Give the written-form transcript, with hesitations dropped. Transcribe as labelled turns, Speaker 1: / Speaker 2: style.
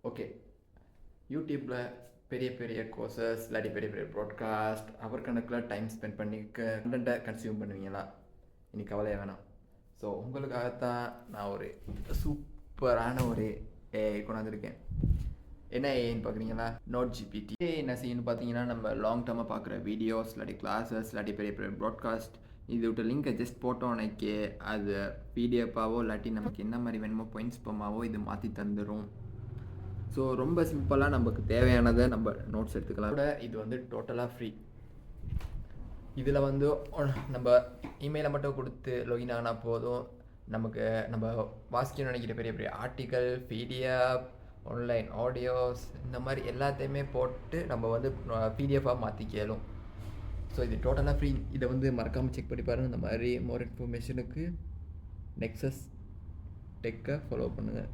Speaker 1: Okay, யூடியூப்பில் பெரிய பெரிய கோர்சஸ் இல்லாட்டி பெரிய பெரிய ப்ராட்காஸ்ட் அவர் கணக்கில் டைம் ஸ்பெண்ட் பண்ணி கண்டென்ட்டை கன்சியூம் பண்ணுவீங்களா? இன்னைக்கு கவலையே வேணாம். ஸோ உங்களுக்காகத்தான் நான் ஒரு சூப்பரான ஒரு ஏஐ கொண்டாந்துருக்கேன். என்ன ஏன்னு பார்க்குறீங்களா? Note GPT. என்ன செய்யணும்னு பார்த்தீங்கன்னா, நம்ம லாங் டேர்மாக பார்க்குற வீடியோஸ் இல்லாட்டி கிளாஸஸ் இல்லாட்டி பெரிய பெரிய ப்ராட்காஸ்ட் இது விட்ட லிங்கை ஜஸ்ட் போட்டோன்னே அது பிடிஎஃபாவோ இல்லாட்டி நமக்கு என்ன மாதிரி வேணுமோ பாயிண்ட்ஸ் பம்மாவோ இது மாற்றி தந்துடும். ஸோ ரொம்ப சிம்பிளாக நமக்கு தேவையானதை நம்ம நோட்ஸ் எடுத்துக்கலாம். கூட இது வந்து டோட்டலாக ஃப்ரீ. இதில் வந்து நம்ம இமெயிலை மட்டும் கொடுத்து லாகின் ஆனால் போதும். நமக்கு நம்ம வாசிக்கணும்னு நினைக்கிற பெரிய பெரிய ஆர்டிக்கல், பிடிஎஃப், ஆன்லைன் ஆடியோஸ் இந்த மாதிரி எல்லாத்தையுமே போட்டு நம்ம வந்து பிடிஎஃபாக மாற்றி கேளும். ஸோ இது டோட்டலாக ஃப்ரீ. இதை வந்து மறக்காமல் செக் பண்ணி பாருங்கள். இந்த மாதிரி மோர் இன்ஃபர்மேஷனுக்கு நெக்ஸஸ் டெக்கை ஃபாலோ பண்ணுங்கள்.